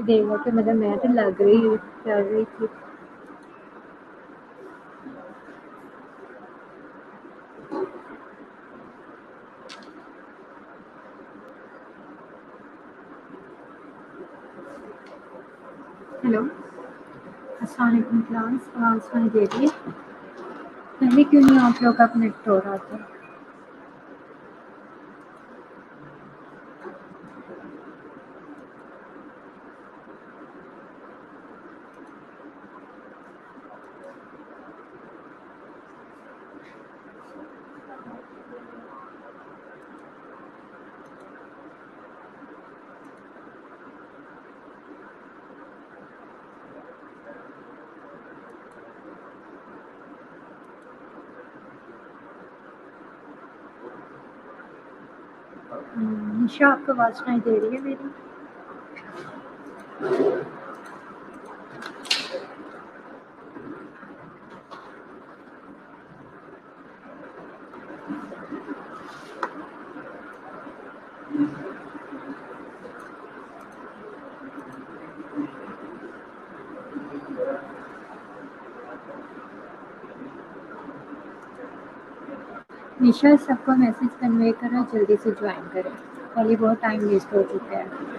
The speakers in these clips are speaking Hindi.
देखो कि मतलब मैं तो लग रही थी। हेलो, अस्सलाम वालेकुम क्लास, आवाज़ सुनाई दे रही है? पहले क्यों नहीं आप लोग का कनेक्ट हो रहा था? निशा, आपको आवाज़ सुनाई दे रही है मेरी? निशा, सबको मैसेज कन्वे करो, जल्दी से ज्वाइन करें। पहले बहुत टाइम वेस्ट हो चुका है।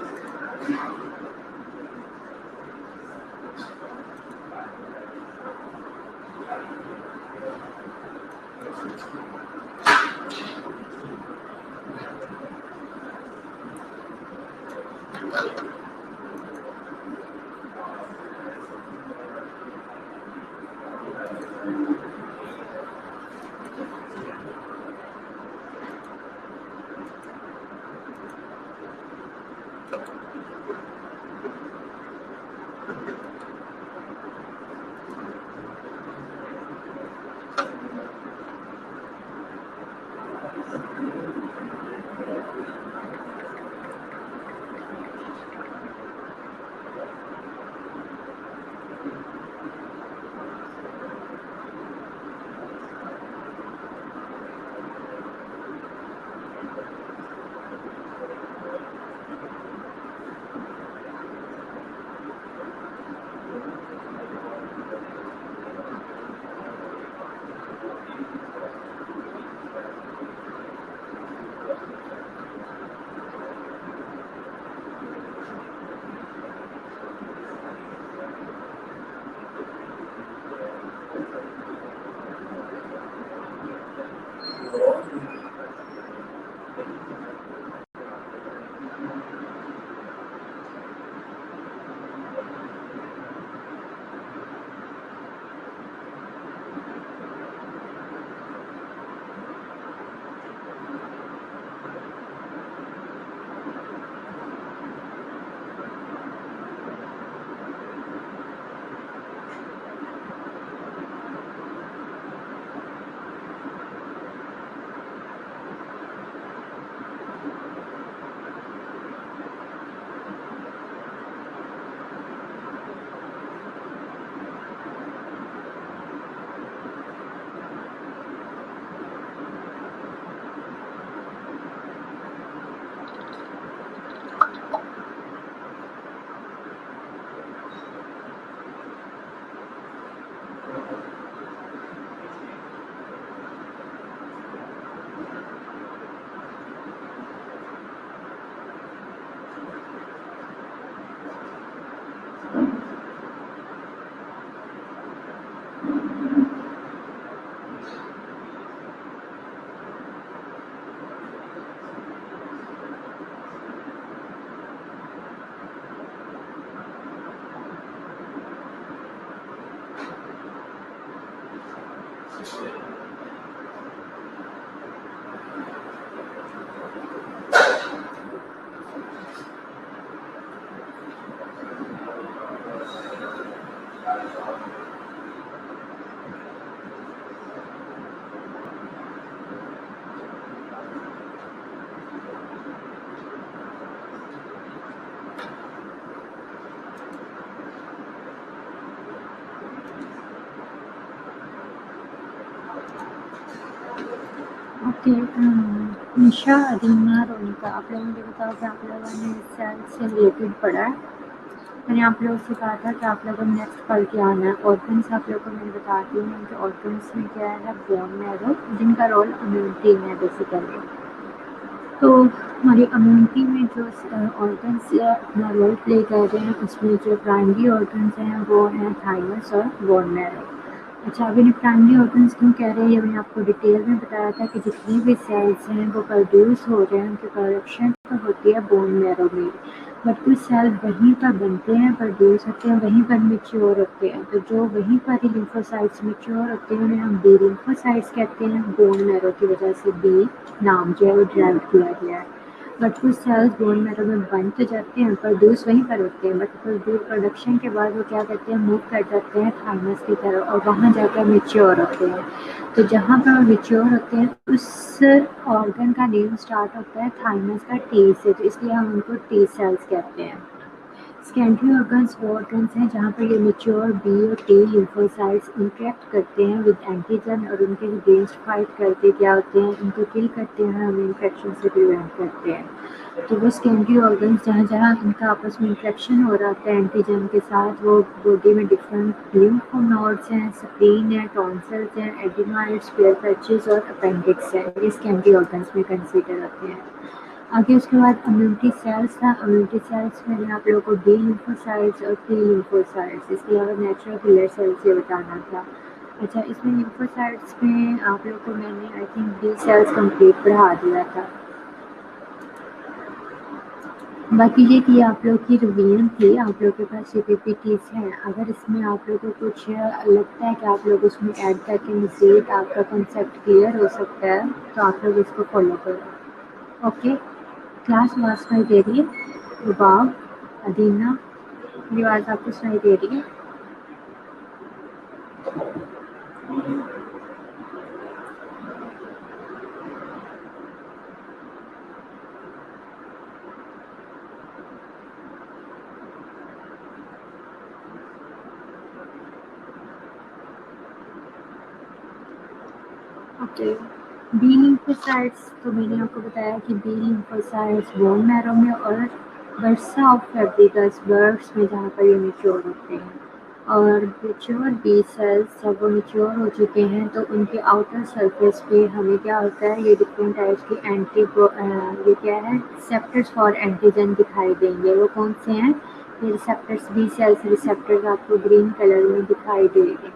ओके, निशा, अदीना, रोनिका, आप लोग मुझे बताओ कि आप लोगों ने इस साल से रिलेटेड पढ़ा है? मैंने आप लोगों से कहा था कि आप लोगों ने नेक्स्ट पढ़ के आना है। ऑर्गन्स आप लोगों को मैं बताती हूँ कि ऑर्गन्स में क्या है, बोन मैरो, जिनका रोल इम्यूनिटी में है बेसिकली। तो हमारी इम्यूनिटी में जो ऑर्गन्स अपना रोल प्ले कर रहे हैं, उसमें जो प्राइमरी ऑर्गन्स हैं वो हैं थाइमस और बोन मैरो। अच्छा, अभी इन्हें प्राइमरी ऑर्गन्स क्यों कह रहे हैं, ये मैंने आपको डिटेल में बताया था कि जितनी भी सेल्स हैं वो प्रोड्यूस हो रहे हैं, उनकी प्रोडक्शन तो होती है बोन मैरो में, बट कुछ सेल वहीं पर बनते हैं, प्रोड्यूस होते हैं, वहीं पर मैच्योर होते हैं। तो जो वहीं पर ही लिम्फोसाइट्स मैच्योर होते हैं उन्हें हम बी लिम्फोसाइट्स कहते हैं। बोन मैरो की वजह से बी नाम जो है वो ड्राइव किया गया है। बट कुछ सेल्स बोन मैरो में बन तो जाते हैं, प्रोड्यूस वहीं पर होते हैं, बट प्रोडक्शन के बाद वो क्या करते हैं, मूव कर जाते हैं थाइमस की तरफ और वहाँ जाकर मैच्योर होते हैं। तो जहाँ पर मैच्योर होते हैं उस ऑर्गन का नेम स्टार्ट होता है थाइमस का टी से, तो इसलिए हम उनको टी सेल्स कहते हैं। सेकेंडरी ऑर्गन्स वो ऑर्गन्स हैं जहाँ पर ये मैच्योर बी और टी लिम्फोसाइट्स इंटरेक्ट करते हैं विद एंटीजन और उनके अगेंस्ट फाइट करके क्या होते हैं, उनको किल करते हैं, हमें इन्फेक्शन से प्रिवेंट करते हैं। तो वो सेकेंडरी ऑर्गन्स जहाँ जहाँ इनका आपस में इंट्रैक्शन हो रहा होता है एंटीजन के साथ, वो बॉडी में डिफरेंट लिम्फ नोड्स हैं, स्प्लीन है, टॉन्सिल्स हैं, एडिनॉइड्स, स्पेयर पैचेस और अपेंडिक्स हैं, ये सेकेंडरी ऑर्गन्स में कंसीडर होते हैं। आगे उसके बाद इम्यूनिटी सेल्स था। इम्यूनिटी सेल्स में मैंने आप लोगों को बी लिम्फोसाइट्स और टी लिम्फोसाइट्स, इसके अलावा नेचुरल किलर सेल्स ये बताना था। अच्छा, इसमें लिम्फोसाइट्स में आप लोगों को मैंने I think B cells complete पढ़ा दिया था। बाकी ये कि आप लोग की रिवीजन थी, आप लोग के पास ये पीपीटीज हैं। अगर इसमें आप लोगों को कुछ लगता है कि आप लोग उसमें ऐड करके मज़ीद आपका कंसेप्ट क्लियर हो सकता है तो आप लोग इसको फॉलो करो। ओके, क्लास आवाज़ सुनाई दे रही है? रुबाब, अदीना, मेरी आवाज़ आपको सुनाई दे रही है? ओके, बी लिम्फोसाइट्स तो मैंने आपको बताया कि बी लिम्फोसाइट्स बोन मैरो में और बर्सा ऑफ फैब्रिकस बर्ड्स में जहाँ पर ये मैच्योर होते हैं। और मैच्योर बी सेल्स जब वो मैच्योर हो चुके हैं तो उनके आउटर सरफेस पे हमें क्या होता है, ये डिफरेंट टाइप्स की ये क्या है, रिसेप्टर्स फॉर एंटीजन दिखाई देंगे। वो कौन से हैं? ये रिसेप्टर्स, बी सेल्स रिसेप्टर्स आपको ग्रीन कलर में दिखाई देंगे।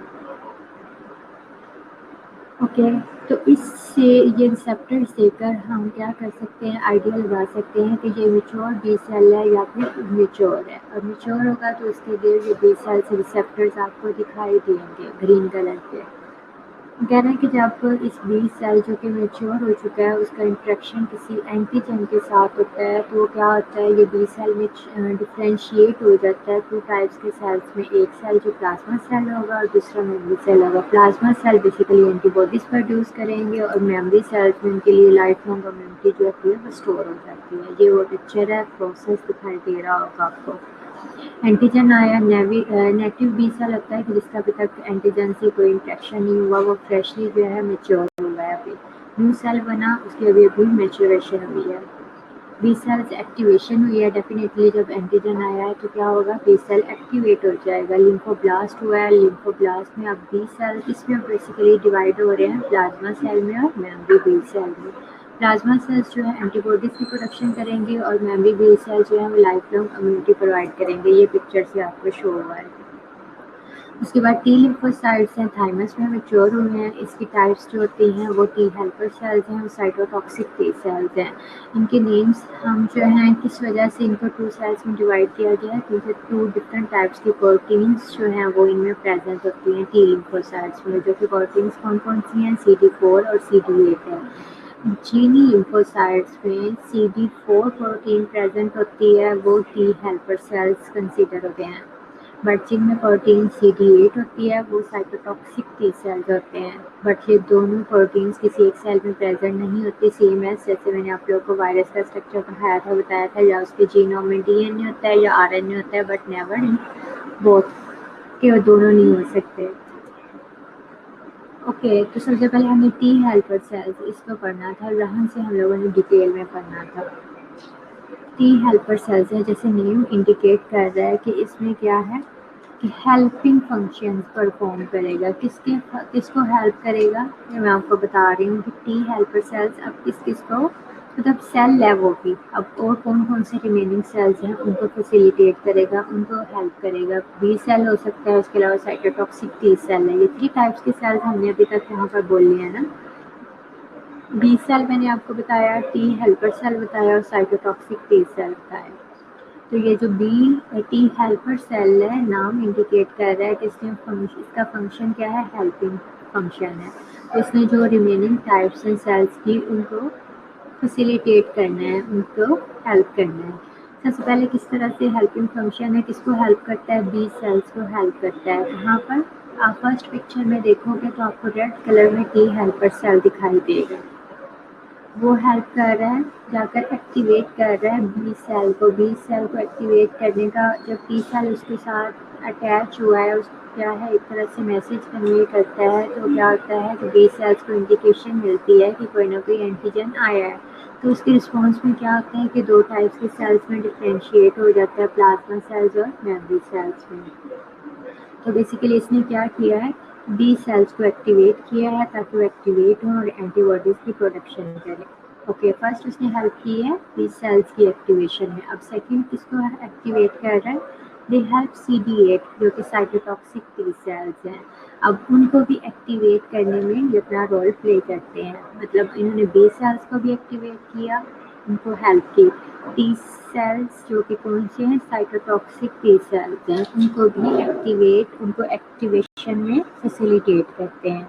ओके, तो इससे ये रिसेप्टर्स देकर हम क्या कर सकते हैं, आइडिया लगा सकते हैं कि ये मैच्योर बी सेल है या फिर मैच्योर है। और मैच्योर होगा तो उसके लिए ये बी सेल्स रिसेप्टर्स आपको दिखाई देंगे ग्रीन कलर के। कह रहे हैं कि जब इस बी सेल जो कि मैच्योर हो चुका है उसका इंट्रैक्शन किसी एंटीजन के साथ होता है तो क्या होता है, ये बी सेल में डिफ्रेंशिएट हो जाता है टू टाइप्स के सेल्स में। एक सेल जो प्लाज्मा सेल होगा और दूसरा मेमोरी सेल होगा। Plasma cell basically antibodies produce करेंगे और मेमोरी सेल्स में उनके लिए लाइफ लॉन्ग इम्यूनिटी जो है वो स्टोर हो जाती है। ये वो पिक्चर है, प्रोसेस दिखाई दे रहा होगा आपको। एंटीजन आया, नेटिव बी सेल लगता है कि जिसका अभी तक एंटीजन से कोई इंट्रैक्शन नहीं हुआ, वो फ्रेशली जो है मैच्योर हुआ है। अभी न्यू सेल बना, उसकी अभी मैच्योरेशन हुई है। बी सेल्स एक्टिवेशन हुई है डेफिनेटली। जब एंटीजन आया है तो क्या होगा, बी सेल एक्टिवेट हो जाएगा। लिम्फोब्लास्ट हुआ है, लिम्फोब्लास्ट में अब बी सेल इसमें बेसिकली डिवाइड हो रहे हैं प्लाज्मा सेल में और मेमोरी बी सेल में। प्लाज्मा सेल्स जो है एंटीबॉडीज की प्रोडक्शन करेंगे और मेमोरी बी सेल जो है वो लाइफ लॉन्ग इम्यूनिटी प्रोवाइड करेंगे। ये पिक्चर से आपको शो हुआ है। उसके बाद टी लिम्फोसाइट्स हैं, थाइमस में मैच्योर हुए हैं। इसकी टाइप्स जो होती हैं वो टी हेल्पर सेल्स हैं, वो साइटोटॉक्सिक टी सेल्स हैं। इनके नेम्स हम जो हैं किस वजह से इनको टू सेल्स में डिवाइड किया गया है, क्योंकि टू डिफरेंट टाइप्स की प्रोटीन्स जो हैं वो इनमें प्रेजेंट होती हैं टी लिम्फोसाइट्स में, जो कि प्रोटीन्स कौन कौन सी हैं, CD4 और CD8 है। जिन लिम्फोसाइट्स में CD4 प्रोटीन प्रेजेंट होती है वो टी हेल्पर सेल्स कंसीडर होते हैं, बट जिनमें प्रोटीन CD8 होती है वो साइटोटॉक्सिक टी सेल्स होते हैं। बट ये दोनों प्रोटीन्स किसी एक सेल में प्रेजेंट नहीं होती। सेम है जैसे मैंने आप लोगों को वायरस का स्ट्रक्चर पढ़ाया था, बताया था, या उसके जीनोम में DNA होता है या RNA होता है, बट नेवर इन बोथ, के दोनों नहीं हो सकते। ओके, तो सबसे पहले हमें टी हेल्पर सेल्स इसको पढ़ना था, यहाँ से हम लोगों ने डिटेल में पढ़ना था। टी हेल्पर सेल्स है, जैसे नेम इंडिकेट कर रहा है कि इसमें क्या है कि हेल्पिंग फंक्शंस परफॉर्म करेगा। किसको हेल्प करेगा, ये मैं आपको बता रही हूँ कि टी हेल्पर सेल्स अब किसको मतलब सेल है वो भी, अब और कौन कौन से रिमेनिंग सेल्स हैं उनको फैसिलिटेट करेगा, उनको हेल्प करेगा। बी सेल हो सकता है, उसके अलावा साइटोटॉक्सिक टी सेल है। ये 3 टाइप्स के सेल्स हमने अभी तक यहाँ पर बोल लिए हैं ना। बी सेल मैंने आपको बताया, टी हेल्पर सेल बताया और साइटोटॉक्सिक टी सेल बताया। तो ये जो बी टी हेल्पर सेल है, नाम इंडिकेट कर रहा है कि इसका फंक्शन क्या है, हेल्पिंग फंक्शन है। तो इसने जो रिमेनिंग टाइप्स हैं सेल्स की उनको फैसिलिटेट करना है, उनको हेल्प करना है। सबसे पहले किस तरह से हेल्पिंग फंक्शन है, किसको हेल्प करता है, बी सेल्स को हेल्प करता है। यहाँ पर आप फर्स्ट पिक्चर में देखोगे तो आपको रेड कलर में टी हेल्पर सेल दिखाई देगा। वो हेल्प कर रहा है, जाकर एक्टिवेट कर रहा है बी सेल को। बी सेल को एक्टिवेट करने का, जब टी सेल उसके साथ अटैच हुआ है, उस क्या है एक तरह से मैसेज कन्वे करता है, तो क्या होता है कि बी सेल्स को इंडिकेशन मिलती है कि कोई ना कोई एंटीजन आया है। तो उसके रिस्पॉन्स में क्या होता है कि 2 टाइप्स के सेल्स में डिफ्रेंशिएट हो जाता है, प्लाज्मा सेल्स और मेमोरी सेल्स में। तो बेसिकली इसने क्या किया है, बी सेल्स को एक्टिवेट किया है ताकि वो एक्टिवेट हो और एंटीबॉडीज की प्रोडक्शन करे। ओके, फर्स्ट उसने हेल्प की है बी सेल्स की एक्टिवेशन में। अब सेकंड किसको एक्टिवेट कर रहा है, दे हेल्प CD8 जो कि साइटोटॉक्सिक टी सेल्स हैं। अब उनको भी एक्टिवेट करने में ये अपना रोल प्ले करते हैं, मतलब इन्होंने बी सेल्स को भी एक्टिवेट किया, उनको हेल्प की। टी सेल्स जो कि कौन से हैं, साइटोटॉक्सिक टी सेल्स हैं, उनको एक्टिवेशन में फैसिलिटेट करते हैं।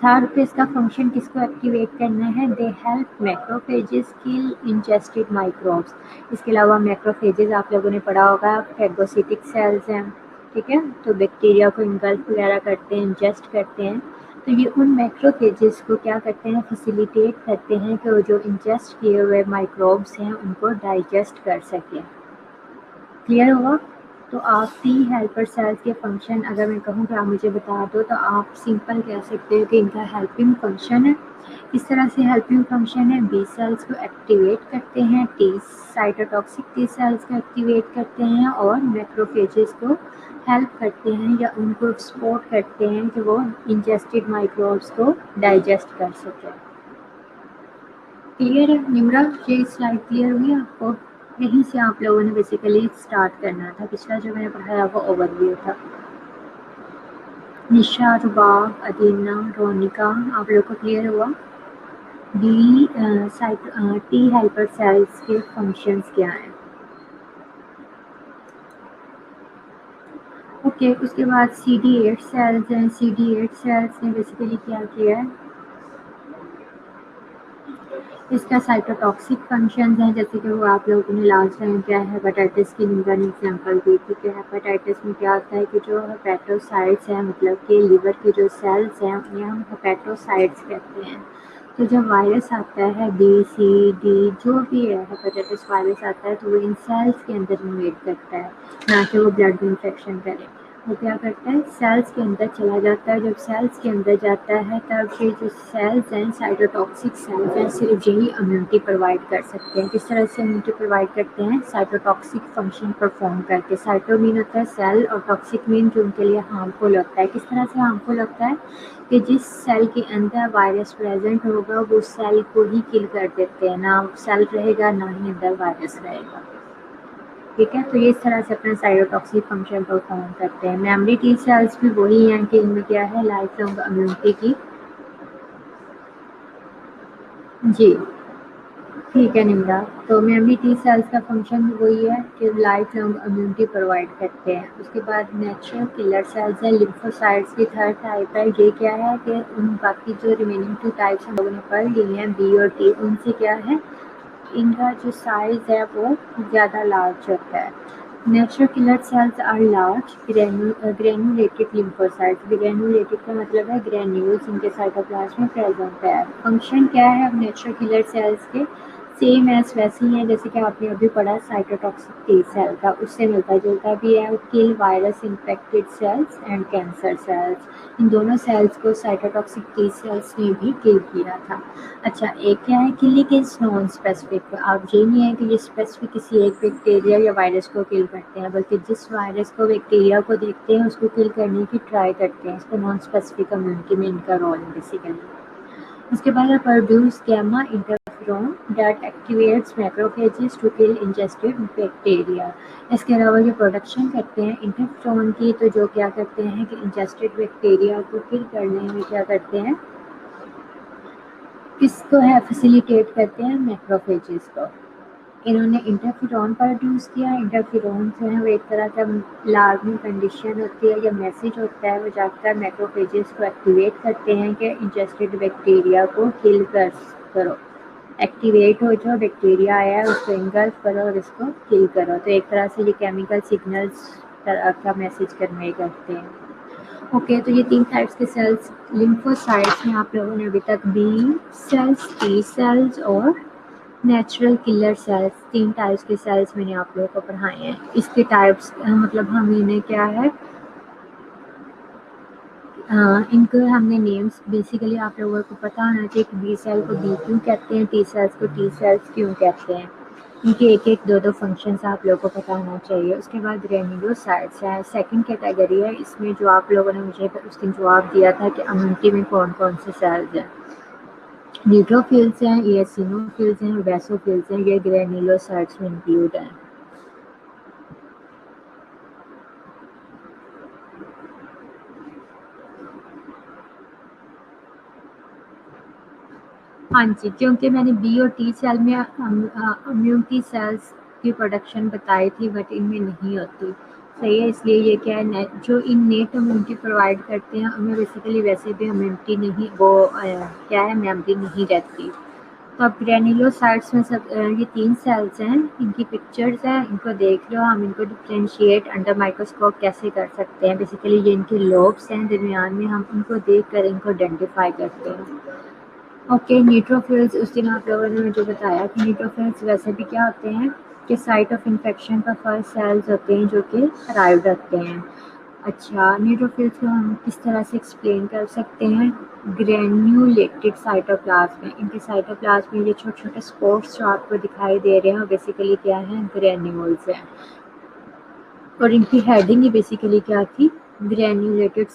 थर्ड पे इसका फंक्शन किसको एक्टिवेट करना है, they help macrophages kill ingested microbes. इसके अलावा मैक्रोफेजेस आप लोगों ने पढ़ा होगा, फेगोसिटिक सेल्स हैं, ठीक है, तो बैक्टीरिया को इनगल्फ वगैरह करते हैं, इंजेस्ट करते हैं। तो ये उन मैक्रोफेजेस को क्या करते हैं, फैसिलिटेट करते हैं कि वो जो इंजेस्ट किए हुए माइक्रोब्स हैं उनको डाइजेस्ट कर सकें। क्लियर हुआ। तो आप टी हेल्पर सेल्स के फंक्शन अगर मैं कहूँ कि आप मुझे बता दो, तो आप सिंपल कह सकते हो कि इनका हेल्पिंग फंक्शन है। इस तरह से हेल्पिंग फंक्शन है, बी सेल्स को एक्टिवेट करते हैं, टी साइटोटॉक्सिक टी सेल्स को एक्टिवेट करते हैं और मैक्रोफेजेस को हेल्प करते हैं या उनको सपोर्ट करते हैं कि वो इंजेस्टेड माइक्रोब्स को डाइजेस्ट कर सकें। क्लियर है निम्रा, ये स्लाइड क्लियर हुई आपको। यहीं से आप लोगों ने बेसिकली स्टार्ट करना था, पिछला जो मैंने पढ़ाया वो ओवरव्यू था। निशा, रुबाब, अदीना, रोनिका, आप लोगों को क्लियर हुआ। टी हेल्पर सेल्स के फंक्शंस क्या हैं। ओके, उसके बाद CD8 सेल्स हैं। CD8 सेल्स ने बेसिकली क्या किया है, इसका साइटोटॉक्सिक फंक्शंस हैं, जैसे कि वो आप लोगों ने लास्ट टाइम क्या है हेपेटाइटिस की निम्रा ने एग्जाम्पल दी थी कि हेपेटाइटिस में क्या होता है कि जो हेपेटोसाइट्स हैं, मतलब कि लिवर के जो सेल्स हैं उन्हें हम हेपेटोसाइट्स कहते हैं। तो जब वायरस आता है BCD जो भी है, हेपेटाइटिस वायरस आता है, तो वो इन सेल्स के अंदर इन्वेड करता है, ना कि वो ब्लड में इन्फेक्शन करे। वो क्या करता है, सेल्स के अंदर चला जाता है। जब सेल्स के अंदर जाता है तब ये जो सेल्स हैं, साइटोटॉक्सिक सेल्स हैं, सिर्फ यही इम्यूनिटी प्रोवाइड कर सकते हैं। किस तरह से इम्यूनिटी प्रोवाइड करते हैं, साइटोटॉक्सिक फंक्शन परफॉर्म करके। साइटो मीन होता है सेल और टॉक्सिक मीन जो उनके लिए हार्मफुल होता है। किस तरह से हार्मफुल होता है कि जिस सेल के अंदर वायरस प्रेजेंट होगा वो सेल को ही किल कर देते हैं, ना सेल रहेगा ना ही अंदर वायरस रहेगा, ठीक है। तो ये इस तरह से अपना साइटोटॉक्सिक फंक्शन परफॉर्म करते हैं। मेमोरी टी सेल्स भी वही हैं कि इनमें क्या है, लाइफ लॉन्ग इम्यूनिटी की। जी ठीक है निम्रा, तो मेमोरी टी सेल्स का फंक्शन वही है कि लाइफ लॉन्ग इम्यूनिटी प्रोवाइड करते हैं। उसके बाद नेचुरल किलर सेल्स हैं, लिम्फोसाइट्स की थर्ड टाइप है। ये क्या है कि उन बाकी जो रिमेनिंग 2 टाइप्स हम लोगों ने पढ़ ली हैं, बी और टी, उनसे क्या है, इनका जो साइज है वो ज़्यादा लार्ज होता है। Natural killer cells are large granulated lymphocytes. Granulated का मतलब है ग्रेन्यूल्स इनके साइटोप्लाज्म में प्रेजेंट है। फंक्शन क्या है अब नेचुरल किलर सेल्स के, सेम एज वैसे ही है जैसे कि आपने अभी पढ़ा साइटोटॉक्सिक टी सेल का, उससे मिलता जुलता भी है। Kill virus infected cells and cancer cells, इन दोनों सेल्स को साइटोटॉक्सिक टी सेल्स ने भी किल किया था। अच्छा, एक क्या है, किलिंग इज नॉन स्पेसिफिक। आप ये नहीं है कि ये स्पेसिफिक किसी एक बैक्टीरिया या वायरस को किल करते हैं, बल्कि जिस वायरस को बैक्टीरिया को देखते हैं उसको किल करने की ट्राई करते हैं। इसको नॉन स्पेसिफिक कम्युनिटी में इनका रोल है बेसिकली। उसके बाद है produce gamma interferon that activates macrophages to kill ingested bacteria. इसके अलावा जो प्रोडक्शन करते हैं इंटरफेरोन की, तो जो क्या करते हैं कि इंजेस्टेड बैक्टीरिया को किल करने में क्या करते हैं, किसको है फैसिलिटेट करते हैं, मैक्रोफेजेस को। इन्होंने इंटरफेरोन प्रोड्यूस किया। इंटरफेरोन जो है वो एक तरह का लार्मिंग कंडीशन होती है या मैसेज होता है, वो जाकर मैक्रोफेजेस को एक्टिवेट करते हैं कि इंजेस्टेड बैक्टीरिया को किल करो, एक्टिवेट हो, जो बैक्टीरिया आया है उसको इंगल्फ करो और इसको किल करो। तो एक तरह से ये केमिकल सिग्नल्स तरह का मैसेज कन्वे करते हैं। ओके, तो ये 3 टाइप्स के सेल्स लिम्फोसाइट्स में आप लोगों ने अभी तक बी सेल्स, टी सेल्स और नेचुरल किलर सेल्स, 3 टाइप्स के सेल्स मैंने आप लोगों को पढ़ाए हैं। इसके टाइप्स मतलब हम इन्हें क्या है, इनको हमने नेम्स बेसिकली आप लोगों को पता होना चाहिए कि बी सेल को बी क्यों कहते हैं, टी सेल्स को टी सेल्स क्यों कहते हैं। इनके एक एक दो दो फंक्शंस आप लोगों को पता होना चाहिए। उसके बाद ग्रेन्युलोसाइट्स है, सेकंड कैटेगरी है। इसमें जो आप लोगों ने मुझे उस दिन जवाब दिया था कि इम्यूनिटी में कौन कौन से सेल्स हैं, न्यूट्रोफिल्स हैं, एसिनोफिल्स हैं, बेसोफिल्स हैं, ये ग्रेन्युलोसाइट्स में इंक्लूड हैं। हाँ जी, क्योंकि मैंने बी और टी सेल में इम्यूनिटी सेल्स की प्रोडक्शन बताई थी, बट इनमें नहीं होती। सही है, इसलिए ये क्या है, जो इननेट इम्यूनिटी प्रोवाइड करते हैं उनमें बेसिकली वैसे भी इम्यूनिटी नहीं, वो क्या है, मेमोरी नहीं रहती। तो अब ग्रेन्युलोसाइट्स में सब ये 3 सेल्स हैं, इनकी पिक्चर्स हैं, इनको देख लो। हम इनको डिफ्रेंशिएट अंडर माइक्रोस्कोप कैसे कर सकते हैं, बेसिकली ये इनके लोब्स हैं दरमियान में, हम इनको देख कर इनको आइडेंटिफाई करते हैं। ओके, न्यूट्रोफिल्स, उस दिन आप लोगों ने मुझे बताया कि न्यूट्रोफिल्स वैसे भी क्या होते हैं कि साइट ऑफ इन्फेक्शन पर फर्स्ट सेल्स होते हैं जो कि अराइव रखते हैं। अच्छा, न्यूट्रोफिल्स को हम किस तरह से एक्सप्लेन कर सकते हैं, ग्रेन्यूलेटेड साइटोप्लाज्म में, इनके साइटोप्लाज्म में ये छोटे छोटे स्पॉट्स जो आपको दिखाई दे रहे हैं बेसिकली क्या है, ग्रेन्यूल्स हैं। और इनकी हेडिंग ही बेसिकली क्या थी, ग्रेन्यूलेटेड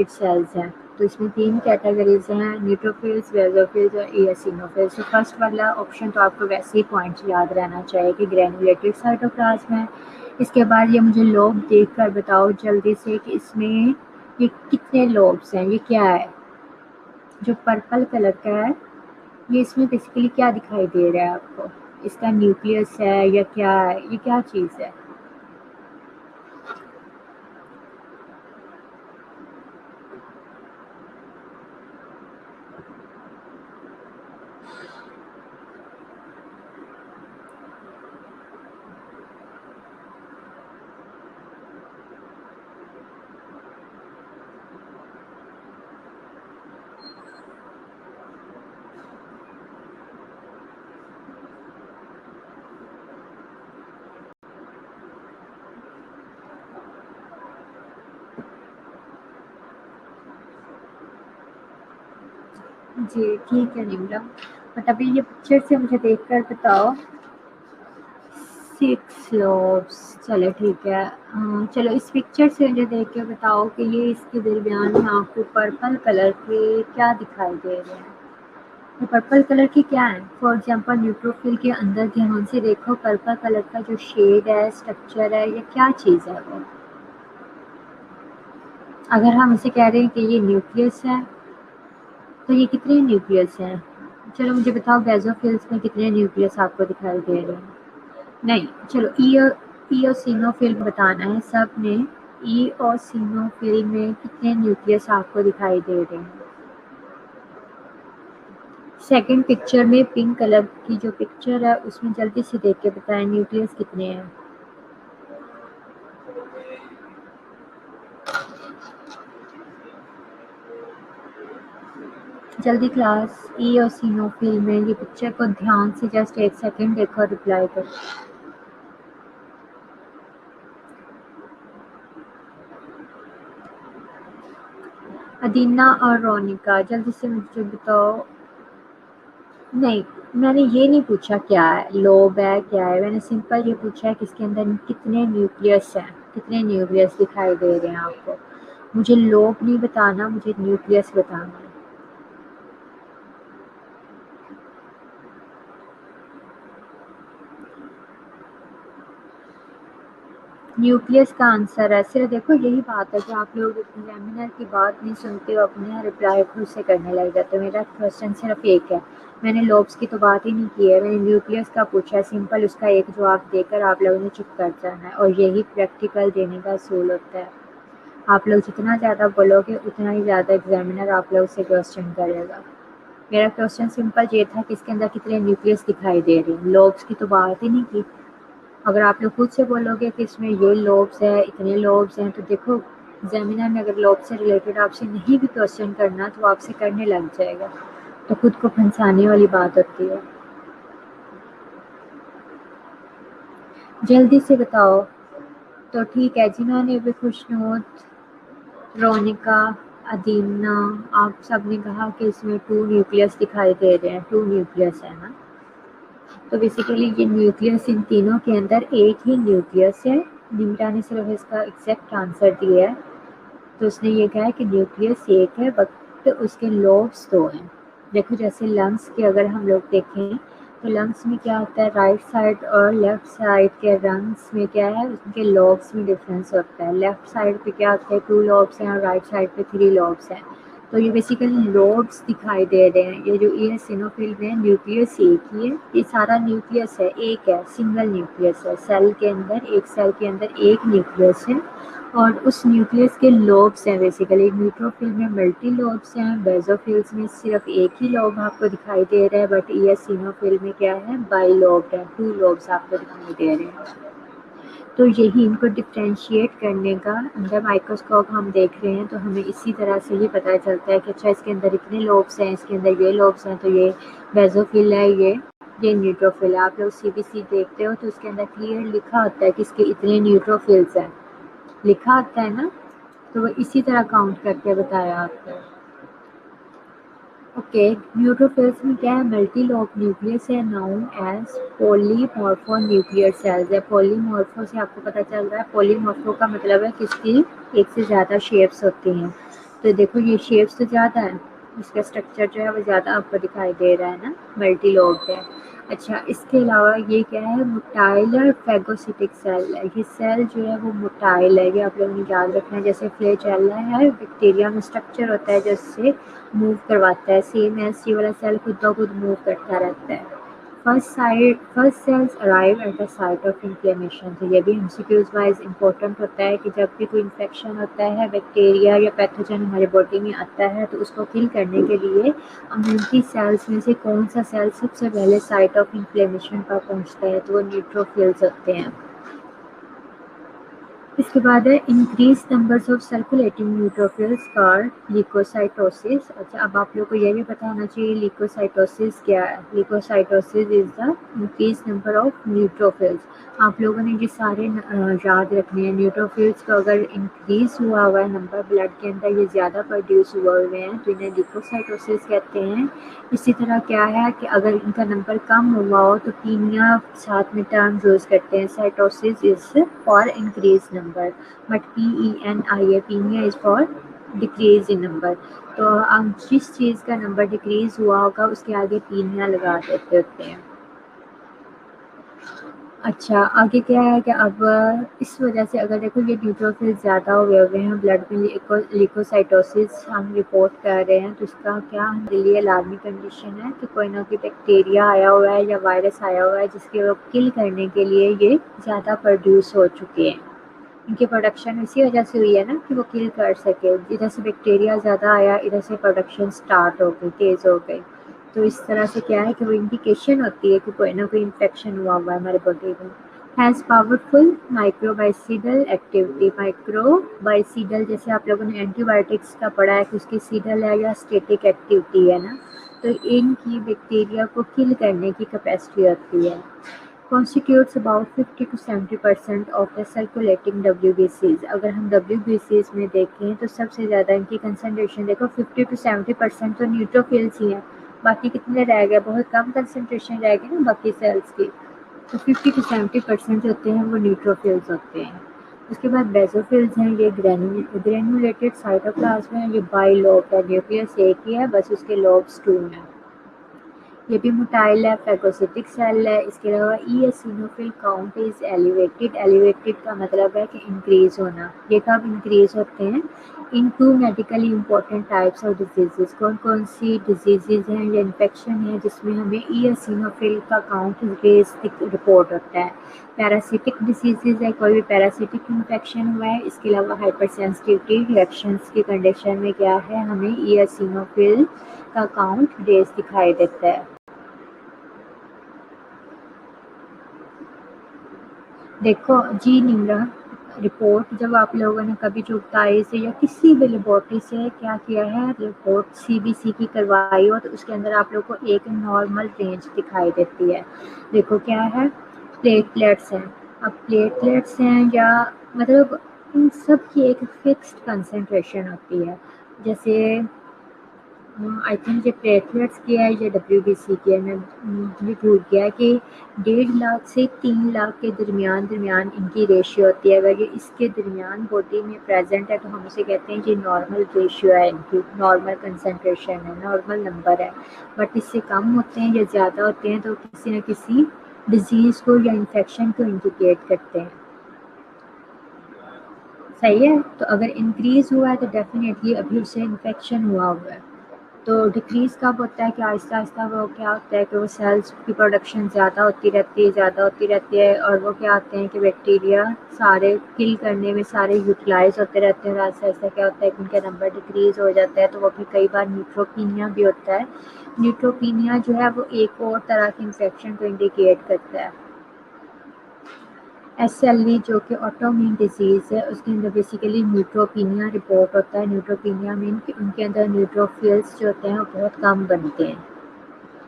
सेल्स हैं। तो इसमें 3 कैटेगरीज हैं, न्यूट्रोफिल्स, बेसोफिल्स और एसिनोफिल्स। तो फर्स्ट वाला ऑप्शन तो आपको वैसे ही पॉइंट्स याद रहना चाहिए कि ग्रेन्यूलेटेड साइटोप्लाज्म है। इसके बाद ये मुझे लोब देख कर बताओ जल्दी से कि इसमें ये कितने लोब्स हैं, ये क्या है, जो पर्पल कलर का है ये इसमें बेसिकली क्या दिखाई दे रहा है आपको, इसका न्यूक्लियस है या क्या है, ये क्या चीज़ है। जी ठीक है निमरा, बट अभी ये पिक्चर से मुझे देखकर बताओ। 6 लोब्स, चलो ठीक है। चलो इस पिक्चर से मुझे देख के बताओ कि ये इसके दरमियान में आपको पर्पल कलर के क्या दिखाई दे रहे हैं, ये पर्पल कलर के क्या है। फॉर एग्जांपल न्यूट्रोफिल के अंदर ध्यान से देखो, पर्पल कलर का जो शेड है, स्ट्रक्चर है, ये क्या चीज़ है वो। अगर हम इसे कह रहे हैं कि ये न्यूक्लियस है, तो ये कितने न्यूक्लियस हैं, चलो मुझे बताओ बेसोफिल्स में कितने न्यूक्लियस आपको दिखाई दे रहे हैं। नहीं, चलो ईओसिनोफिल बताना है सब में, ईओसिनोफिल में कितने न्यूक्लियस आपको दिखाई दे रहे हैं। सेकंड पिक्चर में पिंक कलर की जो पिक्चर है उसमें जल्दी से देख के बताएं न्यूक्लियस कितने हैं। जल्दी क्लास इओसिनोफिल में ये पिक्चर को ध्यान से जस्ट 1 सेकंड देखो और रिप्लाई करो। अदीना और रोनिका जल्दी से मुझे बताओ। नहीं, मैंने ये नहीं पूछा क्या है, लोब है क्या है, मैंने सिंपल ये पूछा है कि इसके अंदर कितने न्यूक्लियस हैं, कितने न्यूक्लियस दिखाई दे रहे हैं आपको। मुझे लोब नहीं बताना, मुझे न्यूक्लियस बताना है। न्यूक्लियस का आंसर है। सिर्फ देखो यही बात है कि आप लोग एग्जामिनर की बात नहीं सुनते हो, अपने रिप्लाई खुद से करने लग जाते हो। मेरा क्वेश्चन सिर्फ एक है, मैंने लोब्स की तो बात ही नहीं की है, मैंने न्यूक्लियस का पूछा है। सिंपल उसका एक जवाब देकर आप लोगों ने चुप कर जाना है, और यही प्रैक्टिकल देने का असूल होता है। आप लोग जितना ज़्यादा बोलोगे उतना ही ज़्यादा एग्जामिनर आप लोग से क्वेश्चन करेगा। मेरा क्वेश्चन सिंपल ये था कि इसके अंदर कितने न्यूक्लियस दिखाई दे रहे हैं, लोब्स की तो बात ही नहीं की। अगर आप लोग खुद से बोलोगे कि इसमें ये लोब्स है, इतने लोब्स हैं, तो देखो एग्जामिनर ने अगर लोब से रिलेटेड आपसे नहीं भी क्वेश्चन करना तो आपसे करने लग जाएगा, तो खुद को फंसाने वाली बात होती है। जल्दी से बताओ। तो ठीक है, जिन्होंने भी खुशनूद, रोनिका, अदीना, आप सब ने कहा कि इसमें 2 न्यूक्लियस दिखाई दे रहे हैं, 2 न्यूक्लियस है ना। तो बेसिकली ये न्यूक्लियस इन तीनों के अंदर एक ही न्यूक्लियस है। निमिरा ने सिर्फ इसका एग्जैक्ट आंसर दिया है, तो उसने ये कहा है कि न्यूक्लियस एक है बट उसके लोब्स 2 हैं। देखो जैसे लंग्स के अगर हम लोग देखें तो लंग्स में क्या होता है, राइट साइड और लेफ्ट साइड के लंग्स में क्या है, उनके लोब्स में डिफरेंस होता है। लेफ्ट साइड पे क्या होता है, 2 लोब्स हैं और राइट साइड पे 3 लोब्स हैं। तो ये बेसिकली लोब्स दिखाई दे रहे हैं। ये जो इओसिनोफिल में न्यूक्लियस एक ही है, ये सारा न्यूक्लियस है, एक है, सिंगल न्यूक्लियस है। सेल के अंदर, एक सेल के अंदर एक न्यूक्लियस है और उस न्यूक्लियस के लोब्स हैं। बेसिकली न्यूट्रोफिल में मल्टी लोब्स हैं, बेसोफिल्स में सिर्फ एक ही लोब आपको दिखाई दे रहा है, बट इओसिनोफिल में क्या है, बाई लोब्ड है, 2 लोब्स आपको दिखाई दे रहे हैं। तो यही इनको डिफ्रेंशिएट करने का, अंडर माइक्रोस्कोप हम देख रहे हैं तो हमें इसी तरह से ही पता चलता है कि अच्छा इसके अंदर इतने लोब्स हैं, इसके अंदर ये लोब्स हैं, तो ये बेसोफिल है, ये न्यूट्रोफिल है। आप लोग सीबीसी देखते हो तो उसके अंदर क्लियर लिखा होता है कि इसके इतने न्यूट्रोफिल्स हैं, लिखा आता है ना, तो वो इसी तरह काउंट करके बताया आपको। ओके, न्यूट्रोफिल्स में क्या है, मल्टी लोब न्यूक्लियस है, known as polymorpho nuclear cells है। पॉलीमॉर्फो से आपको पता चल रहा है, पॉलीमॉर्फो का मतलब है कि इसकी एक से ज़्यादा शेप्स होती हैं। तो देखो ये शेप्स तो ज़्यादा है, इसका स्ट्रक्चर जो है वो ज़्यादा आपको दिखाई दे रहा है ना, मल्टी लोब है। अच्छा, इसके अलावा ये क्या है, मोटाइल और फैगोसिटिक सेल है। ये सेल जो है वो मोटाइल है, ये आप लोगों ने याद रखना है। जैसे फ्लैजेला है, बैक्टीरिया में स्ट्रक्चर होता है जिससे मूव करवाता है, सेम एज ये वाला सेल खुद ब खुद मूव करता रहता है। First cells arrive at the site of inflammation. तो ये भी एमसीक्यूज वाइज इंपॉर्टेंट होता है कि जब भी कोई इन्फेक्शन होता है, बैक्टीरिया या पैथोजन हमारे बॉडी में आता है, तो उसको किल करने के लिए इम्यूनिटी सेल्स में से कौन सा सेल सबसे पहले साइट ऑफ इन्फ्लेमेशन पर पहुंचता है, तो वो न्यूट्रोफिल्स होते हैं। इसके बाद है increase numbers of circulating neutrophils called leukocytosis. अच्छा, अब आप लोग को यह भी पता होना चाहिए ल्यूकोसाइटोसिस क्या है। Leukocytosis is the increase number of neutrophils. आप लोगों ने ये सारे याद रखने हैं। न्यूट्रोफिल्स को अगर इंक्रीज हुआ हुआ है नंबर ब्लड के अंदर, ये ज़्यादा प्रोड्यूस हुए हैं, तो इन्हें ल्यूकोसाइटोसिस कहते हैं। इसी तरह क्या है कि अगर इनका नंबर कम हुआ हो तो पीनिया साथ में टर्म यूज करते हैं। Cytosis is for increase number, but PENIA penia is for decrease in number. तो हम जिस चीज़ का नंबर डिक्रीज हुआ होगा उसके आगे पीनिया लगा देते होते हैं। अच्छा, आगे क्या है कि अब इस वजह से अगर देखो ये न्यूट्रोफिल ज़्यादा हुए हैं ब्लड में, ल्यूकोसाइटोसिस हम रिपोर्ट कर रहे हैं, तो इसका क्या हमारे लिए अलार्मी कंडीशन है कि कोई ना कोई बैक्टीरिया आया हुआ है या वायरस आया हुआ है जिसके वो किल करने के लिए ये ज़्यादा प्रोड्यूस हो चुके हैं। इनकी प्रोडक्शन इसी वजह से हुई है ना कि वो किल कर सके। इधर से बैक्टीरिया ज़्यादा आया, इधर से प्रोडक्शन स्टार्ट हो गई, तेज़ हो गई। तो इस तरह से क्या है कि वो इंडिकेशन होती है कि कोई ना कोई इन्फेक्शन हुआ है हमारे बॉडी में। Has powerful microbicidal activity. Microbicidal जैसे आप लोगों ने एंटीबायोटिक्स का पढ़ा है कि उसकी सीडल है या स्टेटिक एक्टिविटी है ना, तो इनकी बैक्टीरिया को किल करने की कैपेसिटी होती है। Constitutes about 50 to 70% of the circulating WBCs। अगर हम WBCs में देखें तो सबसे ज़्यादा इनकी कंसनट्रेशन देखो 50 to 70% तो न्यूट्रोफिल्स ही हैं। बाकी कितने रह गए, बहुत कम कंसनट्रेशन रह गई ना बाकी सेल्स की, तो 50 to 70% होते हैं वो न्यूट्रोफिल्स होते हैं। उसके बाद बेसोफिल्स हैं, ये ग्रेनुलेटेड साइटोप्लाज्म है, ये बाइलोब है, न्यूक्लियस एक ही है बस उसके लोब्स 2 हैं। ये भी मोटाइल है, फेगोसिटिक सेल है। इसके अलावा eosinophil count is elevated. Elevated का मतलब है कि इंक्रीज होना। ये कब इंक्रीज होते हैं? In two medically important types of diseases. कौन कौन सी डिजीजेज हैं या इन्फेक्शन है जिसमें हमें eosinophil का काउंट रेज रिपोर्ट होता है? पैरासिटिक डिजीजेज है, कोई भी पैरासिटिक इन्फेक्शन हुआ है। इसके अलावा हाइपर सेंसिटिविटी रिएक्शंस की कंडीशन में क्या है, हमें eosinophil का काउंट रेज दिखाई देता है। देखो जी निम्रा, रिपोर्ट जब आप लोगों ने कभी चुगताई से या किसी भी लेबोरेटरी से क्या किया है, रिपोर्ट CBC की करवाई हो, तो उसके अंदर आप लोग को एक नॉर्मल रेंज दिखाई देती है। देखो क्या है, प्लेटलेट्स हैं। अब प्लेटलेट्स हैं या मतलब इन सब की एक फिक्स्ड कंसंट्रेशन होती है। जैसे आई थिंक ये प्लेटलेट्स की है या WBC की है, मैं मुझे भूल गया कि 1.5 लाख से 3 लाख के दरमियान इनकी रेशियो होती है। अगर ये इसके दरमियान बॉडी में प्रेजेंट है तो हम उसे कहते हैं कि नॉर्मल रेशियो है, इनकी नॉर्मल कंसंट्रेशन है, नॉर्मल नंबर है। बट इससे कम होते हैं या ज़्यादा होते हैं तो किसी न किसी डिजीज़ को या इन्फेक्शन को इंडिकेट करते हैं। सही है, तो अगर इंक्रीज़ हुआ है तो डेफिनेटली अभी उसे इन्फेक्शन हुआ है। तो डिक्रीज़ कब होता है कि आहिस्ता आहिस्ता वो क्या होता है कि वो सेल्स की प्रोडक्शन ज़्यादा होती रहती है और वो क्या होते हैं कि बैक्टीरिया सारे किल करने में सारे यूटिलाइज होते रहते हैं और आहिस्ता आहिस्ता क्या होता है कि उनका नंबर डिक्रीज़ हो जाता है। तो वो फिर कई बार न्यूट्रोपीनिया भी होता है। न्यूट्रोपीनिया जो है वो एक और तरह के इन्फेक्शन को इंडिकेट करता है। SLE जो कि ऑटोइम्यून डिजीज़ है, उसके अंदर बेसिकली न्यूट्रोपीनिया रिपोर्ट होता है। न्यूट्रोपीनिया मीन कि उनके अंदर न्यूट्रोफिल्स जो होते हैं वो बहुत कम बनते हैं।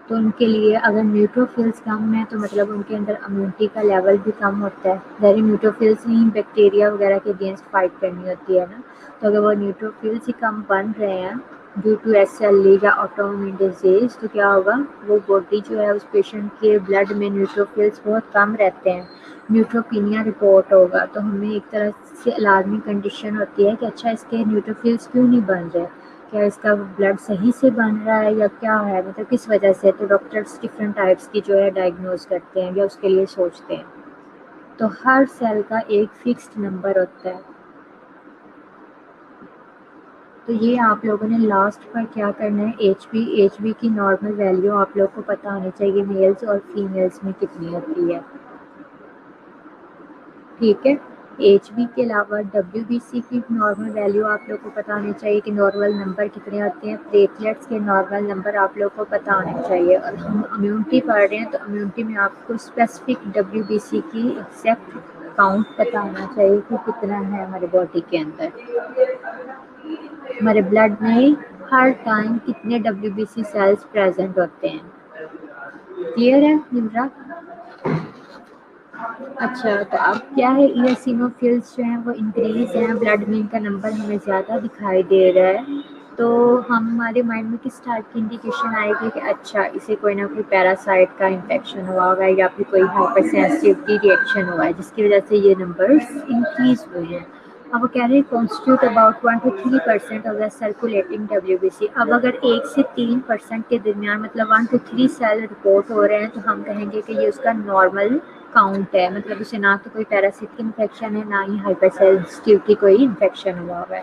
तो उनके लिए अगर न्यूट्रोफिल्स कम है तो मतलब उनके अंदर इम्यूनिटी का लेवल भी कम होता है। ज़ाहिर न्यूट्रोफिल्स ही बैक्टीरिया वगैरह के अगेंस्ट फाइट करनी होती है ना, तो अगर वो न्यूट्रोफिल्स ही कम बन रहे हैं ड्यू टू SLE या ऑटोइम्यून डिजीज़, तो क्या होगा, वो बॉडी जो है उस पेशेंट के ब्लड में न्यूट्रोफिल्स बहुत कम रहते हैं, न्यूट्रोपीनिया रिपोर्ट होगा। तो हमें एक तरह से अलार्मिंग कंडीशन होती है कि अच्छा इसके न्यूट्रोफिल्स क्यों नहीं बन रहे, क्या इसका ब्लड सही से बन रहा है या क्या है, मतलब किस वजह से। तो डॉक्टर्स डिफरेंट टाइप्स की जो है डायग्नोज करते हैं या उसके लिए सोचते हैं। तो हर सेल का एक फिक्स्ड नंबर होता है। तो ये आप लोगों ने लास्ट पर क्या करना है, HB की नॉर्मल वैल्यू आप लोग को पता होनी चाहिए मेल्स और फीमेल्स में कितनी होती है, ठीक है। HB के अलावा WBC की नॉर्मल वैल्यू आप लोग को पता होनी चाहिए कि नॉर्मल नंबर कितने होते हैं। प्लेटलेट्स के नॉर्मल नंबर आप लोग को पता होने चाहिए। और हम इम्यूनिटी पढ़ रहे हैं तो इम्यूनिटी में आपको स्पेसिफिक WBC की एग्जैक्ट काउंट पता होना चाहिए कि कितना है हमारे बॉडी के अंदर, हमारे ब्लड में हर टाइम कितने WBC सेल्स प्रेजेंट होते हैं। क्लियर है निम्रा? अच्छा, तो अब क्या है, eosinophils जो हैं वो इंक्रीज हैं, ब्लड में इनका नंबर हमें ज़्यादा दिखाई दे रहा है। तो हमारे माइंड में किस टाइप की इंडिकेशन आएगी कि अच्छा इसे कोई ना कोई पैरासाइट का इन्फेक्शन हुआ होगा या फिर कोई हाइपर सेंसिटिविटी रिएक्शन हुआ है जिसकी वजह से ये नंबर्स इंक्रीज हुए हैं। अब वो कह रहे हैं constitute about 1 to 3% of the circulating WBC। अब अगर 1 से 3% के दरमियान मतलब 1 to 3 सेल रिपोर्ट हो रहे हैं तो हम कहेंगे कि ये उसका नॉर्मल काउंट है, मतलब उसे ना तो कोई पैरासिटिक इन्फेक्शन है ना ही हाइपर सेंसिटिविटी कोई इन्फेक्शन हुआ है,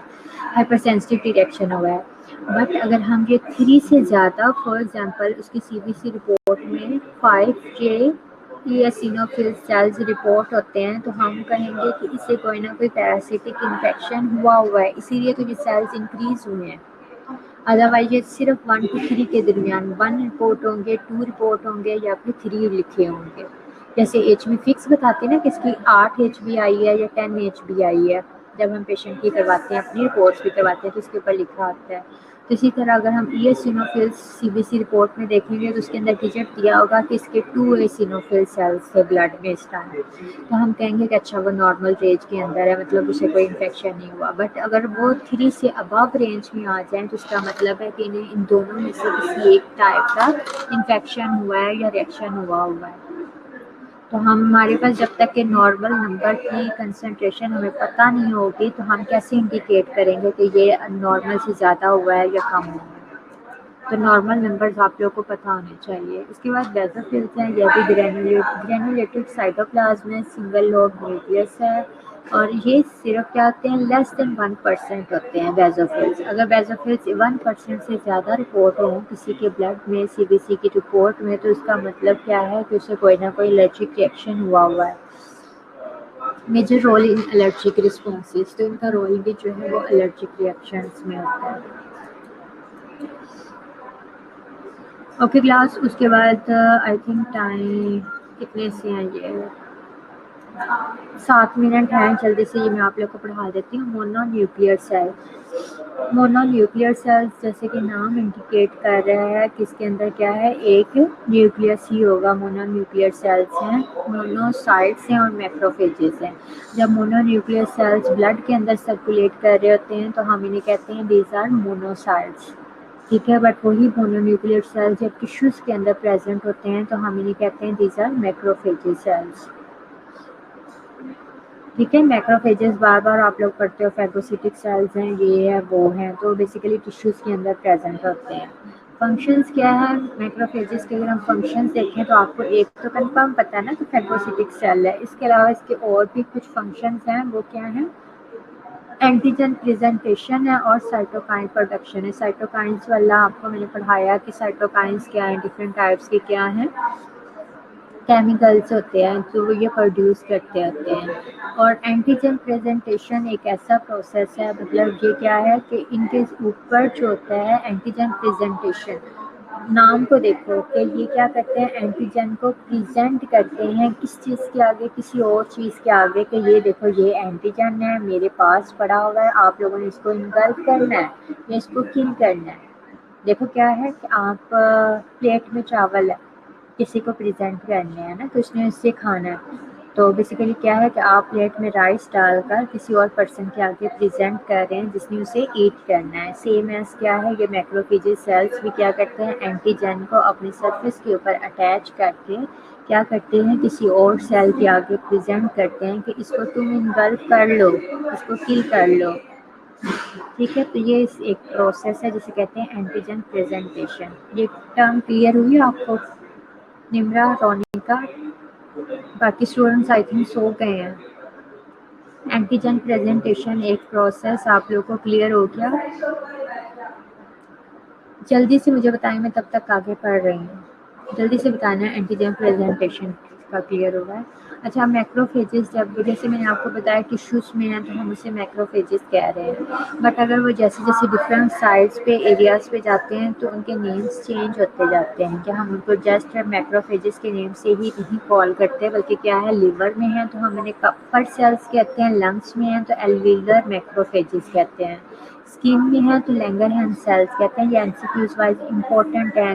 हाइपर सेंसिटिविटी रिएक्शन हुआ है। बट अगर हम ये 3 से ज़्यादा, फॉर एग्जांपल उसकी CBC रिपोर्ट में 5J eosinophil सेल्स रिपोर्ट होते हैं तो हम कहेंगे कि इसे कोई ना कोई पैरासिटिक इन्फेक्शन हुआ है, इसीलिए तो ये सेल्स इंक्रीज हुए हैं। अदरवाइज ये सिर्फ 1 to 3 के दरमियान 1 रिपोर्ट होंगे, 2 रिपोर्ट होंगे या फिर 3 लिखे होंगे। जैसे HB फिक्स बताते हैं ना कि इसकी 8 HB आई है या 10 HB आई है, जब हम पेशेंट की करवाते हैं, अपनी रिपोर्ट्स भी करवाते हैं तो उसके ऊपर लिखा आता है। तो इसी तरह अगर हम eosinophils CBC रिपोर्ट में देखेंगे तो उसके अंदर डिजिट दिया होगा कि इसके 2 eosinophil सेल्स थे ब्लड में इस टाइम, तो हम कहेंगे कि अच्छा वो नॉर्मल रेंज के अंदर है, मतलब उसे कोई इन्फेक्शन नहीं हुआ। बट अगर वो 3 से अबव रेंज में आ जाए तो इसका मतलब है कि इन्हें इन दोनों में से किसी एक टाइप का इन्फेक्शन हुआ है या रिएक्शन हुआ है। तो हमारे पास जब तक के नॉर्मल नंबर की कंसंट्रेशन हमें पता नहीं होगी तो हम कैसे इंडिकेट करेंगे कि ये नॉर्मल से ज़्यादा हुआ है या कम हुआ है। तो नॉर्मल नंबर्स आप लोगों को पता होने चाहिए। इसके बाद बेसोफिल्स हैं, यह भी ग्रेनुलेटेड साइटोप्लाज्म में सिंगल लोब न्यूक्लियस है और ये सिर्फ क्या होते हैं, लेस देन 1% होते हैं बेसोफिल्स। अगर बेसोफिल्स 1% से ज़्यादा रिपोर्ट हो किसी के ब्लड में CBC की रिपोर्ट में तो इसका मतलब क्या है कि उसे कोई ना कोई एलर्जिक रिएक्शन हुआ है। Major role in allergic responses, तो इनका रोल भी जो है वो एलर्जिक रिएक्शंस में होता है। ओके क्लास, उसके बाद आई थिंक टाइम कितने से हैं, ये 7 मिनट हैं, जल्दी से ये मैं आप लोग को पढ़ा देती हूँ। मोनोन्यूक्लियर सेल, मोनोन्यूक्लियर सेल्स जैसे कि नाम इंडिकेट कर रहा है कि इसके अंदर क्या है, एक न्यूक्लियस ही होगा। मोनोन्यूक्लियर सेल्स हैं, मोनोसाइट्स हैं और मैक्रोफेजेस हैं। जब मोनोन्यूक्लियर सेल्स ब्लड के अंदर सर्कुलेट कर रहे होते हैं तो हम इन्हें कहते हैं दीज आर मोनोसाइट्स, ठीक है। बट वही मोनोन्यूक्लियर सेल्स जब टिश्यूज़ के अंदर प्रेजेंट होते हैं तो हम इन्हें कहते हैं दीज आर मैक्रोफेजेस सेल्स, ठीक है। मैक्रोफेजेस बार बार आप लोग पढ़ते हो, फैगोसिटिक सेल्स हैं, ये है वो हैं, तो बेसिकली टिश्यूज़ के अंदर प्रेजेंट होते हैं। फंक्शंस क्या है मैक्रोफेजेस के, अगर हम फंक्शंस देखें तो आपको एक तो कंफर्म पता है ना कि फैगोसिटिक सेल है, इसके अलावा इसके और भी कुछ फंक्शंस हैं। वो क्या है, एंटीजन प्रेजेंटेशन है और साइटोकाइन प्रोडक्शन है। साइटोकाइंस वाला आपको मैंने पढ़ाया कि साइटोकाइंस क्या है, डिफरेंट टाइप्स के क्या हैं, केमिकल्स होते हैं जो वो ये प्रोड्यूस करते होते हैं। और एंटीजन प्रेजेंटेशन एक ऐसा प्रोसेस है, मतलब ये क्या है कि इनके ऊपर जो होता है एंटीजन प्रेजेंटेशन, नाम को देखो कि ये क्या करते हैं, एंटीजन को प्रेजेंट करते हैं किस चीज़ के आगे, किसी और चीज़ के आगे, कि ये देखो ये एंटीजन है मेरे पास पड़ा हुआ है, आप लोगों ने इसको इनगल्फ करना है या इसको किल करना है। देखो क्या है कि आप प्लेट में चावल है, किसी को प्रेजेंट करने हैं ना, तो उसने उससे खाना है। तो बेसिकली क्या है कि आप प्लेट में राइस डालकर किसी और पर्सन के आगे प्रेजेंट कर रहे हैं जिसने उसे ईट करना है। सेम एज क्या है, ये मैक्रोफेजेस सेल्स भी क्या करते हैं, एंटीजन को अपनी सरफेस के ऊपर अटैच करके क्या करते हैं, किसी और सेल के आगे प्रेजेंट करते हैं कि इसको तुम इनगल्फ कर लो, इसको किल कर लो, ठीक है। तो ये एक प्रोसेस है जिसे कहते हैं एंटीजन प्रेजेंटेशन। ये टर्म क्लियर हुई आपको, निम्रा, रोनिका, बाकी स्टूडेंट्स आई थिंक सो गए हैं। एंटीजन प्रेजेंटेशन एक प्रोसेस आप लोगों को क्लियर हो गया, जल्दी से मुझे बताएं, मैं तब तक आगे पढ़ रही हूँ, जल्दी से बताना एंटीजन प्रेजेंटेशन का क्लियर होगा। अच्छा, मैक्रोफेजेस जब जैसे मैंने आपको बताया टिश्यूज़ में है तो हम उसे मैक्रोफेजेस कह रहे हैं, बट अगर वो जैसे जैसे डिफरेंट साइड्स पे एरियाज़ पे जाते हैं तो उनके नेम्स चेंज होते जाते हैं। क्या हम उनको जस्ट मैक्रोफेजेस के नेम से ही नहीं कॉल करते, बल्कि क्या है, लिवर में है तो हम उन्हें कपर सेल्स कहते हैं, लंग्स में है तो एल्विलर मैक्रोफेजेस कहते हैं, स्किन में है तो लैंगरहैंस सेल्स कहते हैं। ये एमसीक्यूज वाइज इंपॉर्टेंट है।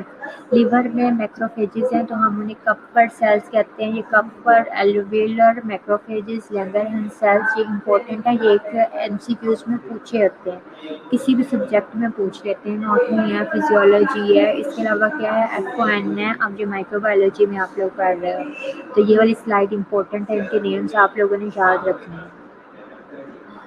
लिवर में मैक्रोफेजेस हैं तो हम उन्हें कपर सेल्स कहते हैं। ये Kapoor, alveolar macrophages, Langerhans sales, ये इंपॉर्टेंट है, ये एक एमसीक्यूज में पूछे होते हैं, किसी भी सब्जेक्ट में पूछ लेते हैं, नॉटनी है, फिजियोलॉजी है। इसके अलावा क्या है, एफओएन है, अब जो माइक्रोबायोलॉजी में आप लोग पढ़ रहे हो तो ये वाली स्लाइड इंपॉर्टेंट है, इनके नेम्स आप लोगों ने याद रखने हैं।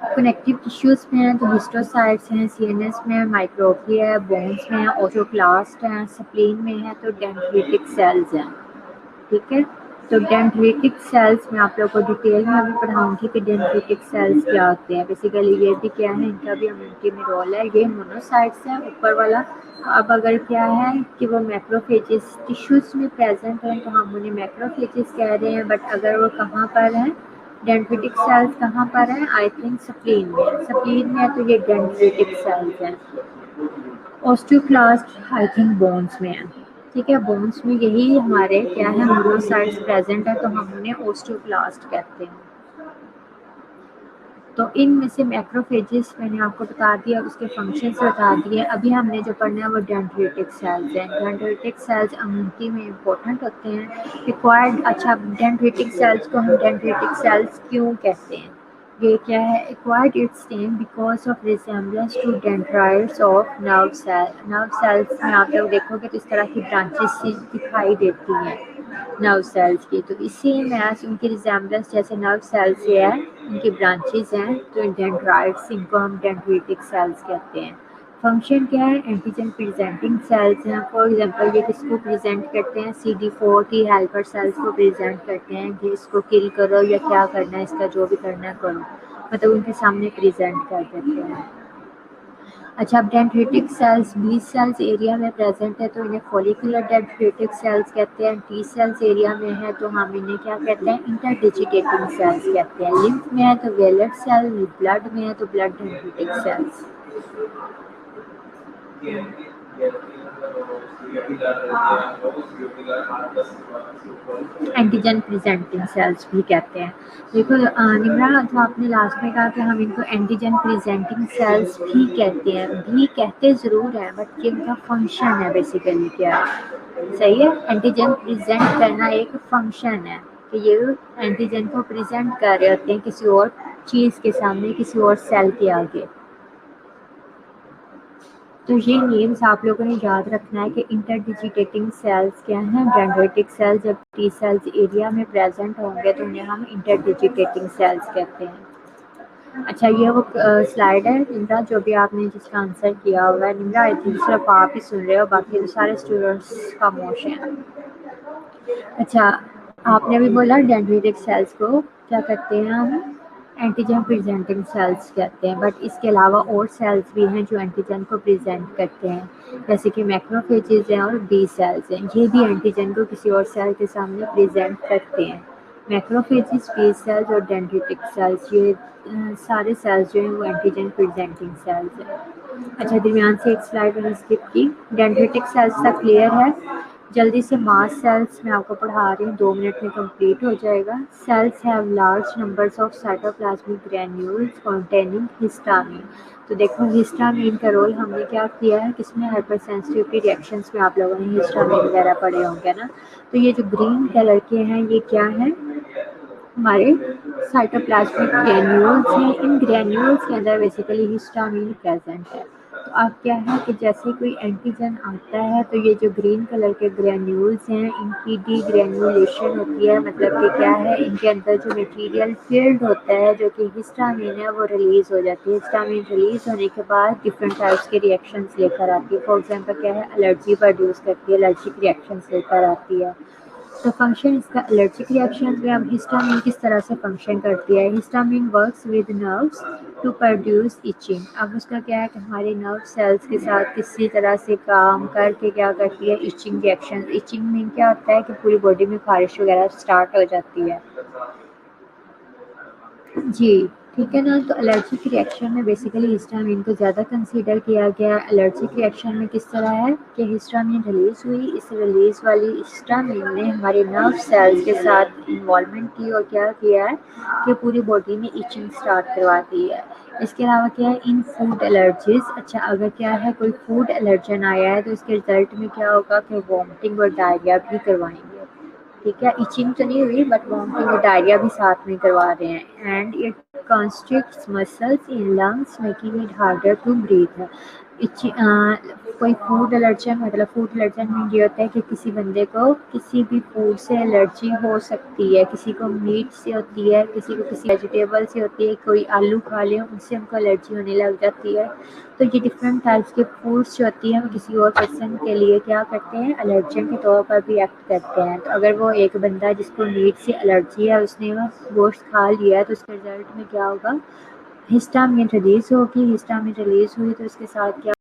कनेक्टिव टिश्यूज़ में हैं तो हिस्टोसाइट्स हैं, सीएनएस में है, माइक्रोग्लिया है, बोन्स में है, ओस्टियोक्लास्ट हैं, स्प्लीन में है तो डेंड्रिटिक सेल्स हैं, ठीक है। तो डेंड्रिटिक सेल्स में आप लोगों को डिटेल में अभी पढ़ाऊंगी कि डेंड्रिटिक सेल्स क्या होते हैं। बेसिकली ये भी क्या है, इनका भी इम्यूनिटी में रोल है। ये मोनोसाइट्स है ऊपर वाला। अब अगर क्या है कि वो मैक्रोफेजेस टिश्यूज़ में प्रेजेंट हैं तो हम उन्हें मैक्रोफेजेस कह रहे हैं, बट अगर वो कहाँ पर हैं, डेंड्रिटिक सेल्स कहाँ पर हैं, आई थिंक स्प्लीन में, स्प्लीन में है तो ये डेंड्रिटिक सेल्स हैं। ओस्टियोक्लास्ट आई थिंक बोन्स में है। ठीक है, बोन्स में यही हमारे क्या है, मोनोसाइट्स प्रेजेंट है, तो हम उन्हें ओस्टियोब्लास्ट कहते हैं। तो इनमें से मैक्रोफेजेस मैंने आपको बता दिया, उसके फंक्शंस बता दिए। अभी हमने जो पढ़ना है वो डेंड्रिटिक सेल्स हैं। डेंड्रिटिक सेल्स इम्यूनिटी में इम्पोर्टेंट होते हैं, रिक्वायर्ड। अच्छा, डेंड्रिटिक सेल्स को हम डेंड्रिटिक सेल्स क्यों कहते हैं? ये क्या है? Acquired its name because of resemblance to dendrites of nerve cell. Nerve cells में आप लोग देखोगे तो इस तरह की ब्रांचेस दिखाई देती हैं नर्व सेल्स की, तो इसी मैच उनकी रिजेम्बलेंस जैसे नर्व सेल्स से है, उनकी ब्रांचेस हैं, तो डेंड्राइट्स, इनको हम डेंड्रिटिक सेल्स कहते हैं। फंक्शन क्या है? एंटीजन प्रेजेंटिंग सेल्स हैं। फॉर एग्जांपल ये किसको प्रेजेंट करते हैं? CD4 टी हेल्पर सेल्स को प्रेजेंट करते हैं कि इसको किल करो या क्या करना है, इसका जो भी करना है करो, मतलब उनके सामने प्रेजेंट कर देते हैं। अच्छा, अब dendritic cells B cells area में प्रेजेंट है, तो इन्हें फॉलिकुलर डेंड्रिटिक सेल्स कहते हैं। टी सेल्स एरिया में है तो हम इन्हें क्या कहते हैं? इंटरडिजिटेटिंग सेल्स कहते हैं। लिम्फ में है तो वेलर सेल, ब्लड में है तो blood dendritic cells. Antigen presenting sales भी कहते हैं। देखो निम्रा, जो आपने लास्ट में कहा कि हम इनको एंटीजन प्रेजेंटिंग सेल्स भी कहते हैं, भी कहते ज़रूर हैं, बट ये उनका फंक्शन है बेसिकली क्या है? सही है, एंटीजन प्रेजेंट करना एक फंक्शन है कि ये एंटीजन को प्रेजेंट कर रहे होते हैं किसी और चीज़ के सामने, किसी और सेल के आगे। तो ये नेम्स आप लोगों ने याद रखना है कि इंटरडिजिटेटिंग सेल्स क्या हैं? डेंड्रिटिक सेल्स जब टी सेल्स एरिया में प्रेजेंट होंगे तो उन्हें हम इंटरडिजिटेटिंग सेल्स कहते हैं। अच्छा, ये वो स्लाइड है निम्रा, जो भी आपने जिसका आंसर किया हुआ है। निम्रा, आई थिंक सिर्फ आप ही सुन रहे हो, बाकी तो सारे स्टूडेंट्स का मोशन है। अच्छा, आपने भी बोला डेंड्रिटिक सेल्स को क्या करते हैं हम? एंटीजन प्रेजेंटिंग सेल्स कहते हैं, बट इसके अलावा और सेल्स भी हैं जो एंटीजन को प्रेजेंट करते हैं, जैसे कि मैक्रोफेजेस हैं और बी सेल्स हैं। ये भी एंटीजन को किसी और सेल के सामने प्रेजेंट करते हैं। मैक्रोफेजेस, बी सेल्स और डेंड्रिटिक सेल्स, ये सारे सेल्स जो हैं वो एंटीजन प्रेजेंटिंग सेल्स हैं। अच्छा, दरमियान से एक स्लाइड मैंने स्किप की। डेंड्रिटिक सेल्स तक क्लियर है? जल्दी से मास सेल्स मैं आपको पढ़ा रही हूँ, 2 मिनट में कंप्लीट हो जाएगा। Cells have large numbers of cytoplasmic granules containing histamine. तो देखो, हिस्टामिन का रोल हमने क्या किया है, किसमें? हाइपर सेंसिटिविटी रिएक्शंस में आप लोगों ने हिस्टामिन वगैरह पढ़े होंगे ना। तो ये जो ग्रीन कलर के हैं ये क्या है? हमारे साइटोप्लाज्मिक ग्रैन्यूल्स हैं। इन ग्रैन्यूल्स के अंदर बेसिकली हिस्टामिन प्रेजेंट है। तो अब क्या है कि जैसे कोई एंटीजन आता है तो ये जो ग्रीन कलर के ग्रैन्यूल्स हैं इनकी डीग्रैन्युलेशन होती है, मतलब कि क्या है, इनके अंदर जो मटेरियल फील्ड होता है जो कि हिस्टामिन है वो रिलीज हो जाती है। हिस्टामिन रिलीज होने के बाद डिफरेंट टाइप्स के रिएक्शंस लेकर आती है। फॉर एग्जांपल क्या है? एलर्जी प्रोड्यूस करती है, एलर्जिक रिएक्शंस लेकर आती है। तो फंक्शन इसका एलर्जिक रिएक्शन में अब हिस्टामिन किस तरह से फंक्शन करती है? Histamine works with nerves to produce itching. अब उसका क्या है कि हमारे नर्व सेल्स के साथ किसी तरह से काम करके क्या करती है? Etching reaction. इचिंग में क्या होता है कि पूरी बॉडी में खारिश वगैरह स्टार्ट हो जाती है। जी, ठीक है ना। तो एलर्जिक रिएक्शन में बेसिकली हिस्टामिन को ज़्यादा कंसीडर किया गया। एलर्जिक रिएक्शन में किस तरह है कि हिस्टामिन रिलीज हुई, इस रिलीज वाली हिस्टामिन ने हमारे नर्व सेल्स के साथ इन्वॉल्वमेंट की और क्या किया है कि पूरी बॉडी में इचिंग स्टार्ट करवा दी है। इसके अलावा क्या है? इन फूड एलर्जीज। अच्छा, अगर क्या है कोई फूड एलर्जन आया है तो इसके रिजल्ट में क्या होगा कि वॉमिटिंग और डायरिया भी करवाएंगे। ठीक है, इचिंग तो नहीं हुई बट वॉमिटिंग और डायरिया भी साथ में करवा रहे हैं। And it constricts muscles in lungs making it harder to breathe। कोई फूड एलर्जन, मतलब फूड एलर्जन में ये होता है कि किसी बंदे को किसी भी फूड से एलर्जी हो सकती है। किसी को मीट से होती है, किसी को किसी वेजिटेबल से होती है, कोई आलू खा ले उनसे उनको एलर्जी होने लग जाती है। तो ये डिफरेंट टाइप्स के फूड्स जो होती हैं वो किसी और पर्सन के लिए क्या करते हैं? एलर्जन के तौर पर भी एक्ट करते हैं। तो अगर वो एक बंदा जिसको मीट से एलर्जी है उसने वो गोश्त खा लिया है तो उसके रिजल्ट में क्या होगा? हिस्टामिन रिलीज होगी। हिस्टामिन रिलीज हुई तो इसके साथ क्या